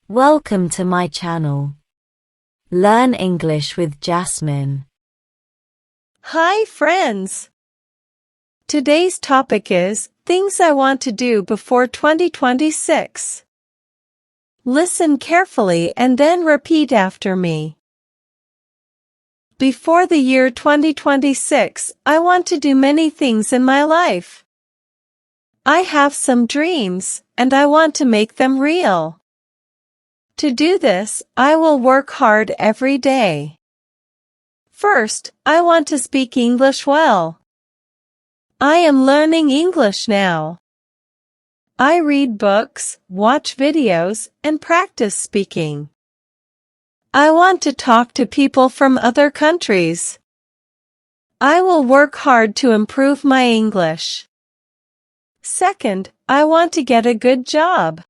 Welcome to my channel. Learn English with Jasmine. Hi friends! Today's topic is things I want to do before 2026. Listen carefully and then repeat after me. Before the year 2026, I want to do many things in my life. I have some dreams, and I want to make them real. To do this, I will work hard every day. First, I want to speak English well. I am learning English now. I read books, watch videos, and practice speaking. I want to talk to people from other countries. I will work hard to improve my English. Second, I want to get a good job.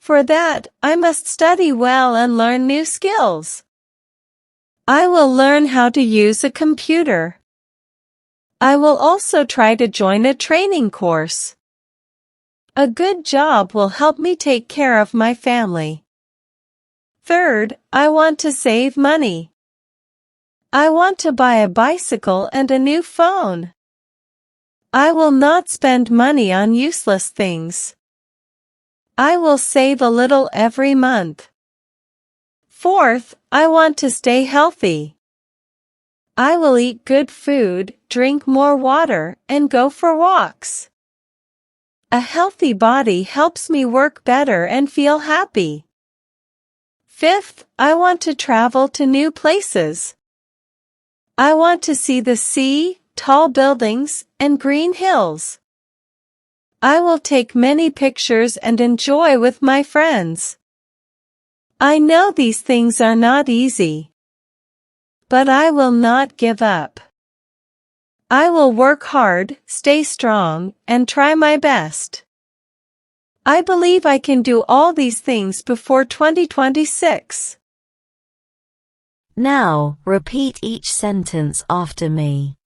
For that, I must study well and learn new skills. I will learn how to use a computer. I will also try to join a training course. A good job will help me take care of my family. Third, I want to save money. I want to buy a bicycle and a new phone. I will not spend money on useless things. I will save a little every month. Fourth, I want to stay healthy. I will eat good food, drink more water, and go for walks. A healthy body helps me work better and feel happy. Fifth, I want to travel to new places. I want to see the sea, tall buildings, and green hills. I will take many pictures and enjoy with my friends. I know these things are not easy. But I will not give up. I will work hard, stay strong, and try my best. I believe I can do all these things before 2026. Now, repeat each sentence after me.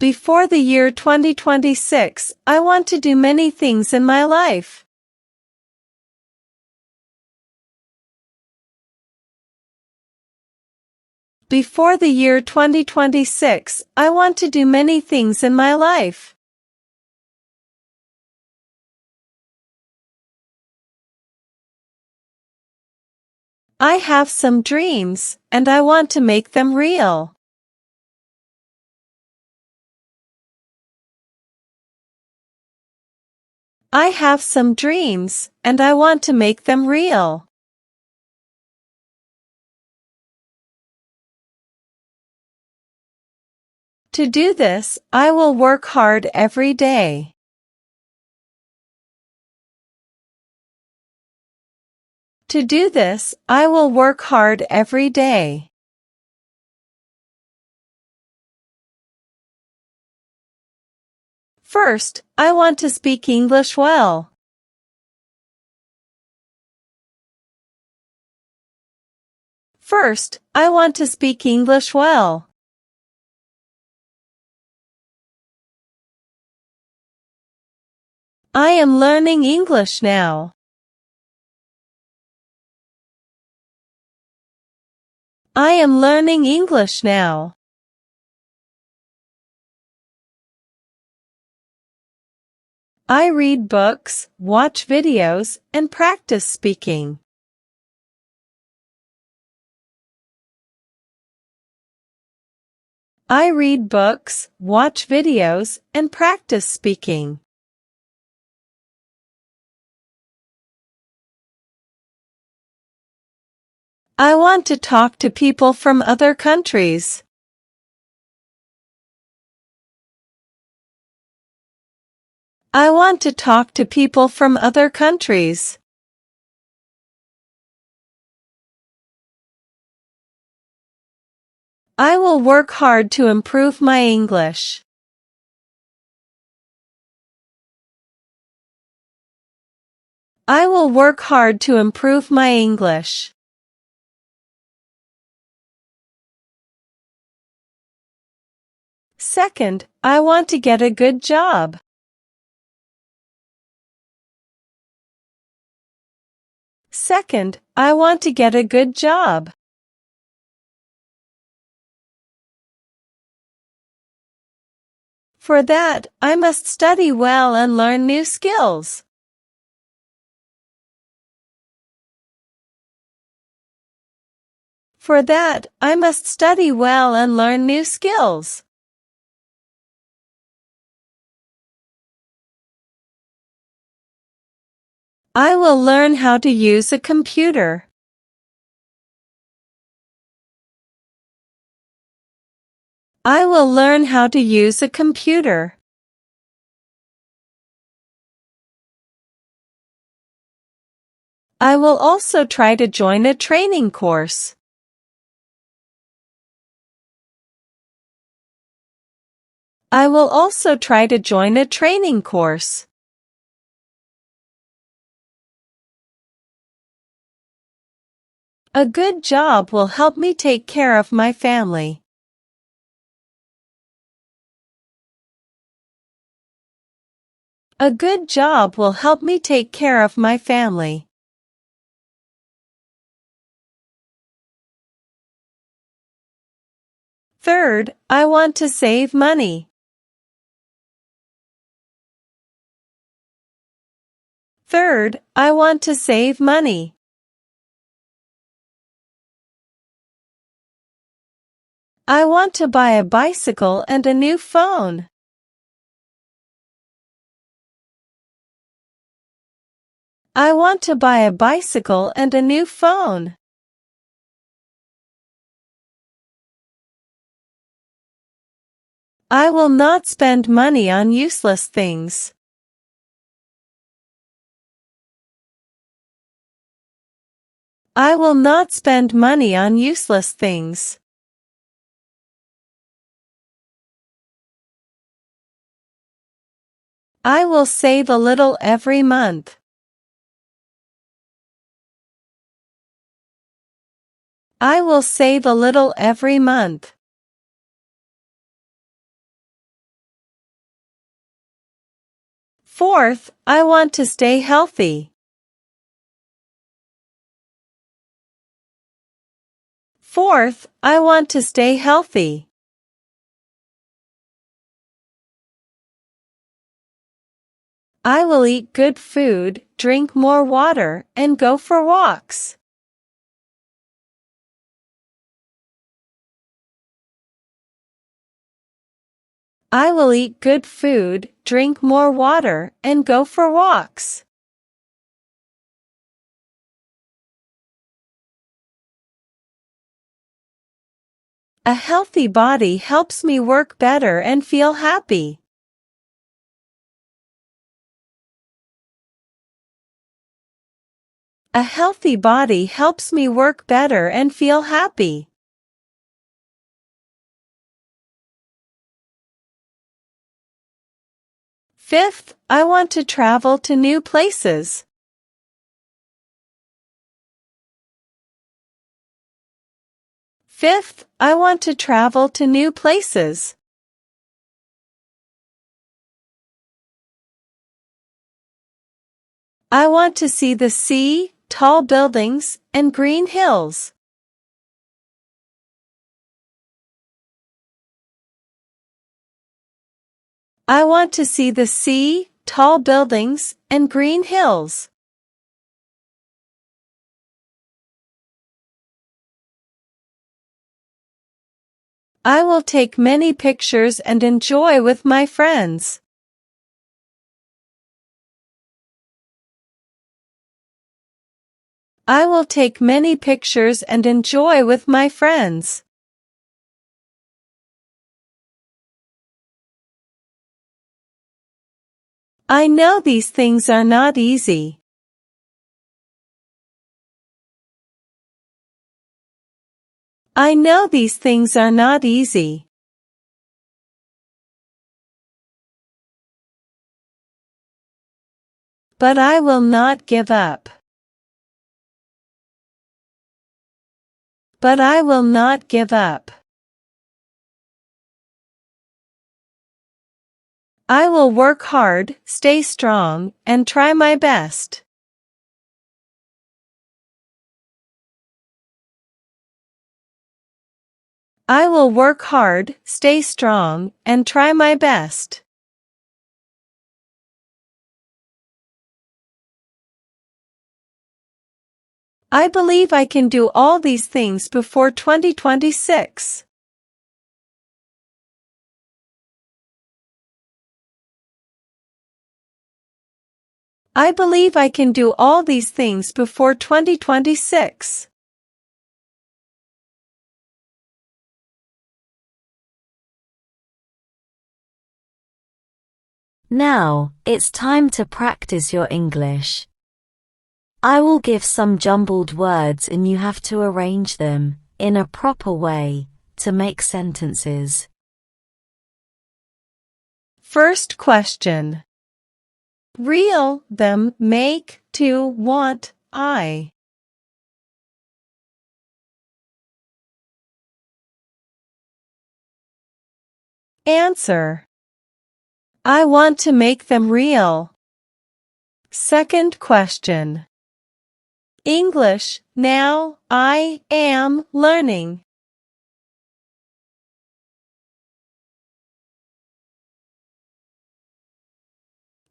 Before the year 2026, I want to do many things in my life. Before the year 2026, I want to do many things in my life. I have some dreams, and I want to make them real. I have some dreams, and I want to make them real. To do this, I will work hard every day. To do this, I will work hard every day. First, I want to speak English well. First, I want to speak English well. I am learning English now. I am learning English now. I read books, watch videos, and practice speaking. I read books, watch videos, and practice speaking. I want to talk to people from other countries. I want to talk to people from other countries. I will work hard to improve my English. I will work hard to improve my English. Second, I want to get a good job. Second, I want to get a good job. For that, I must study well and learn new skills. For that, I must study well and learn new skills. I will learn how to use a computer. I will learn how to use a computer. I will also try to join a training course. I will also try to join a training course. A good job will help me take care of my family. A good job will help me take care of my family. Third, I want to save money. Third, I want to save money. I want to buy a bicycle and a new phone. I want to buy a bicycle and a new phone. I will not spend money on useless things. I will not spend money on useless things. I will save a little every month. I will save a little every month. Fourth, I want to stay healthy. Fourth, I want to stay healthy. I will eat good food, drink more water, and go for walks. I will eat good food, drink more water, and go for walks. A healthy body helps me work better and feel happy. A healthy body helps me work better and feel happy. Fifth, I want to travel to new places. Fifth, I want to travel to new places. I want to see the sea, tall buildings, and green hills. I want to see the sea, tall buildings, and green hills. I will take many pictures and enjoy with my friends. I will take many pictures and enjoy with my friends. I know these things are not easy. I know these things are not easy. But I will not give up. But I will not give up. I will work hard, stay strong, and try my best. I will work hard, stay strong, and try my best. I believe I can do all these things before 2026. I believe I can do all these things before 2026. Now, it's time to practice your English. I will give some jumbled words and you have to arrange them, in a proper way, to make sentences. First question. Real, them, make, to, want, I. Answer. I want to make them real. Second question. English, now, I am learning.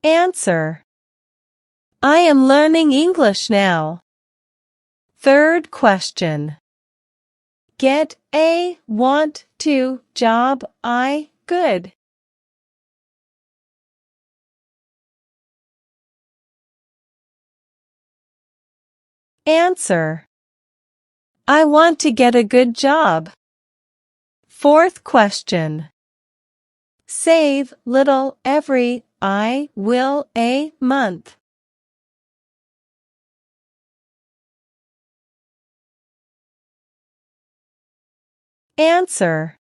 Answer. I am learning English now. Third question. Get a, want to, job, I, good. Answer. I want to get a good job. Fourth question. Save, little, every, I, will, a, month. Answer.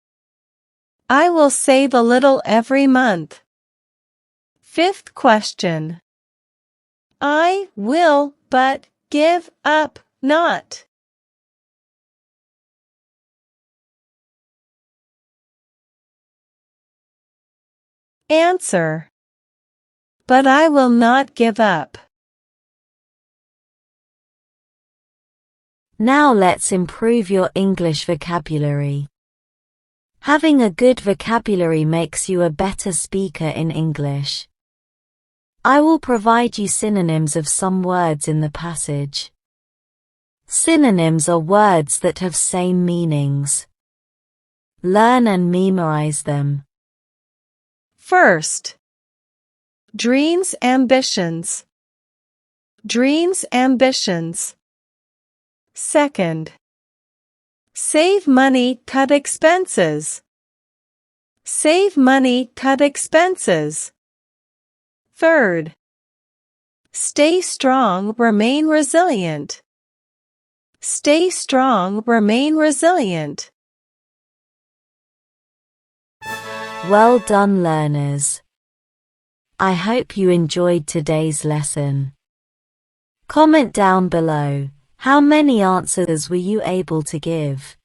I will save a little every month. Fifth question. I will, but, give up, not. Answer. But I will not give up. Now let's improve your English vocabulary. Having a good vocabulary makes you a better speaker in English. I will provide you synonyms of some words in the passage. Synonyms are words that have same meanings. Learn and memorize them. First. Dreams, ambitions. Dreams, ambitions. Second. Save money, cut expenses. Save money, cut expenses. Third. Stay strong, remain resilient. Stay strong, remain resilient. Well done, learners. I hope you enjoyed today's lesson. Comment down below, how many answers were you able to give?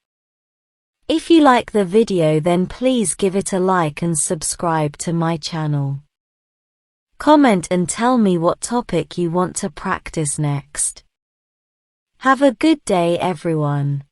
If you like the video, then please give it a like and subscribe to my channel. Comment and tell me what topic you want to practice next. Have a good day, everyone.